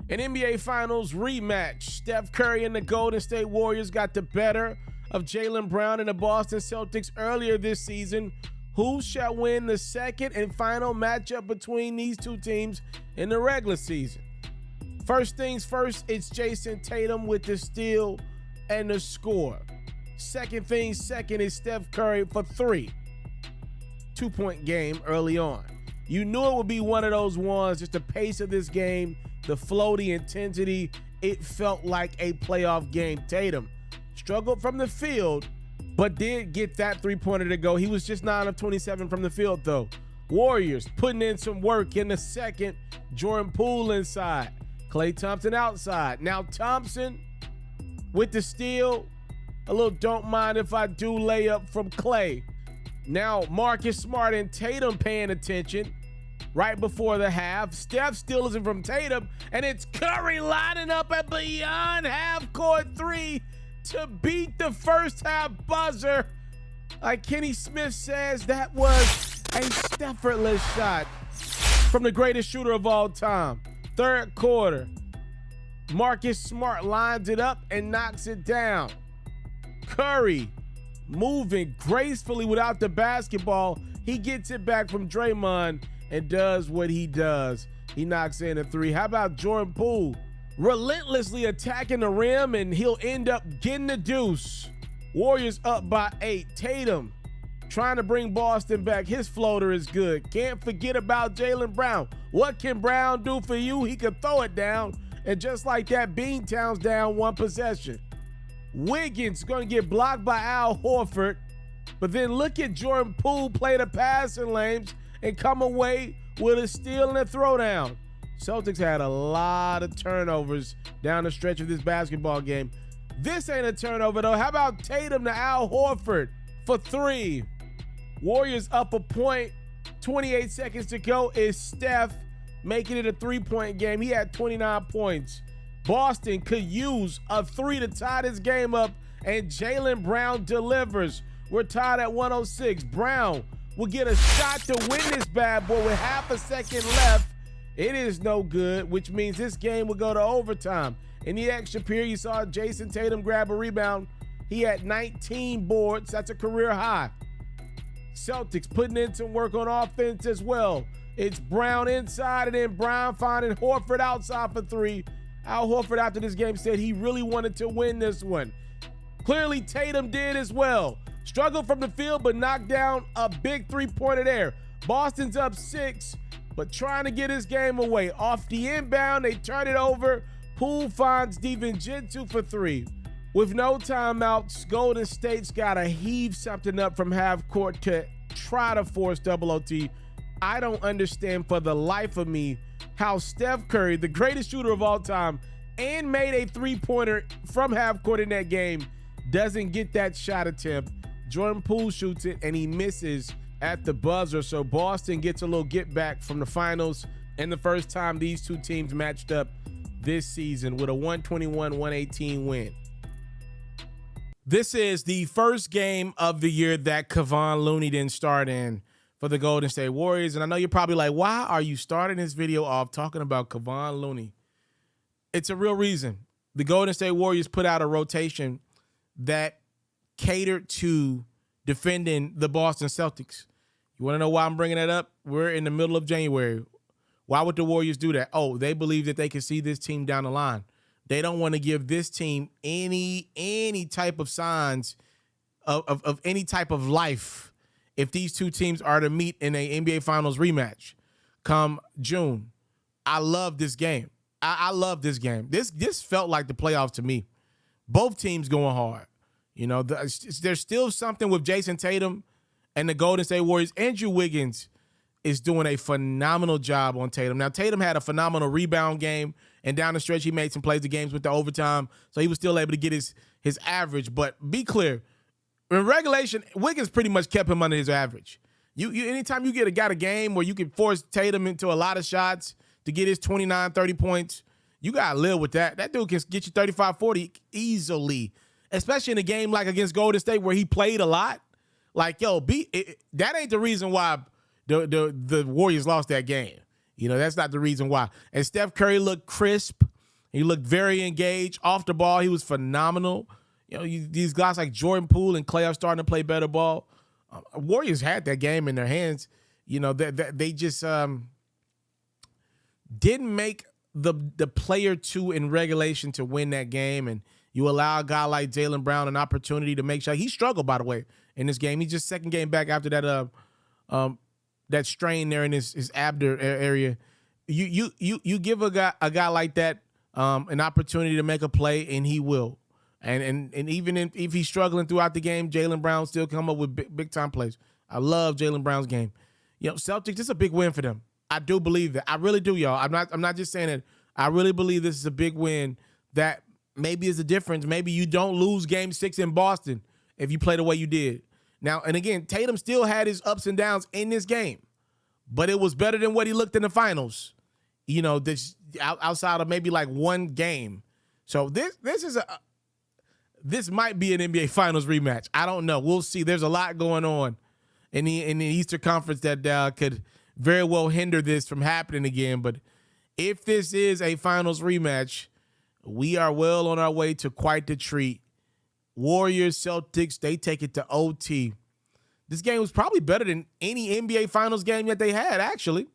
An NBA Finals rematch. Steph Curry and the Golden State Warriors got the better of Jaylen Brown and the Boston Celtics earlier this season. Who shall win the second and final matchup between these two teams in the regular season? First things first, it's Jayson Tatum with the steal and the score. Second things second is Steph Curry for 3. 2-point game early on. You knew it would be one of those ones, just the pace of this game, the flow, the intensity. It felt like a playoff game. Tatum struggled from the field, but did get that three-pointer to go. He was just 9 of 27 from the field, though. Warriors putting in some work in the second. Jordan Poole inside. Klay Thompson outside. Now Thompson with the steal. A little don't mind if I do layup from Klay. Now Marcus Smart and Tatum paying attention right before the half. Steph steals it from Tatum, and it's Curry lining up at beyond half-court 3 to beat the first half buzzer. Like Kenny Smith says, that was a effortless shot from the greatest shooter of all time. Third quarter, Marcus Smart lines it up and knocks it down. Curry moving gracefully without the basketball. He gets it back from Draymond and does what he does. He knocks in a 3. How about Jordan Poole? Relentlessly attacking the rim, and he'll end up getting the deuce. Warriors up by 8. Tatum trying to bring Boston back. His floater is good. Can't forget about Jaylen Brown. What can Brown do for you? He can throw it down, and just like that, Beantown's down one possession. Wiggins going to get blocked by Al Horford, but then look at Jordan Poole play the passing lanes and come away with a steal and a throwdown. Celtics had a lot of turnovers down the stretch of this basketball game. This ain't a turnover, though. How about Tatum to Al Horford for 3? Warriors up a point. 28 seconds to go. Is Steph making it a 3-point game? He had 29 points. Boston could use a 3 to tie this game up, and Jaylen Brown delivers. We're tied at 106. Brown will get a shot to win this bad boy with half a second left. It is no good, which means this game will go to overtime. In the extra period, you saw Jayson Tatum grab a rebound. He had 19 boards. That's a career high. Celtics putting in some work on offense as well. It's Brown inside, and then Brown finding Horford outside for 3. Al Horford after this game said he really wanted to win this one. Clearly Tatum did as well. Struggled from the field, but knocked down a big three-pointer there. Boston's up 6, but trying to get his game away. Off the inbound, they turn it over. Poole finds DiVincenzo for 3. With no timeouts, Golden State's got to heave something up from half court to try to force double OT. I don't understand for the life of me how Steph Curry, the greatest shooter of all time, and made a three-pointer from half court in that game, doesn't get that shot attempt. Jordan Poole shoots it, and he misses at the buzzer. So Boston gets a little get back from the finals, and the first time these two teams matched up this season with a 121-118 win. This is the first game of the year that Kevon Looney didn't start in for the Golden State Warriors. And I know you're probably like, why are you starting this video off talking about Kevon Looney? It's a real reason. The Golden State Warriors put out a rotation that catered to defending the Boston Celtics. You want to know why I'm bringing that up? We're in the middle of January. Why would the Warriors do that? Oh, they believe that they can see this team down the line. They don't want to give this team any type of signs of any type of life if these two teams are to meet in a NBA Finals rematch come June. I love this game. I love this game. This felt like the playoffs to me. Both teams going hard. You know, there's still something with Jayson Tatum and the Golden State Warriors. Andrew Wiggins is doing a phenomenal job on Tatum. Now, Tatum had a phenomenal rebound game, and down the stretch, he made some plays. The games with the overtime, so he was still able to get his average. But be clear, in regulation, Wiggins pretty much kept him under his average. You anytime you got a game where you can force Tatum into a lot of shots to get his 29, 30 points, you got to live with that. That dude can get you 35, 40 easily, especially in a game like against Golden State where he played a lot. Like, that ain't the reason why the Warriors lost that game. You know, that's not the reason why. And Steph Curry looked crisp. He looked very engaged. Off the ball, he was phenomenal. These guys like Jordan Poole and Clay are starting to play better ball. Warriors had that game in their hands. They just didn't make the player two in regulation to win that game, and you allow a guy like Jaylen Brown an opportunity to make sure. He struggled, by the way, in this game. He's just second game back after that strain there in his abdomen area. You give a guy like that an opportunity to make a play, and he will. And even if he's struggling throughout the game, Jaylen Brown still come up with big time plays. I love Jaylen Brown's game. Celtics, this is a big win for them. I do believe that. I really do, y'all. I'm not just saying it. I really believe this is a big win that maybe is the difference. Maybe you don't lose Game 6 in Boston if you play the way you did. Now, and again, Tatum still had his ups and downs in this game, but it was better than what he looked in the finals. This outside of maybe like one game. So this might be an NBA Finals rematch. I don't know. We'll see. There's a lot going on in the Eastern Conference that could very well hinder this from happening again. But if this is a Finals rematch, we are well on our way to quite the treat. Warriors, Celtics, they take it to OT. This game was probably better than any NBA Finals game that they had, actually.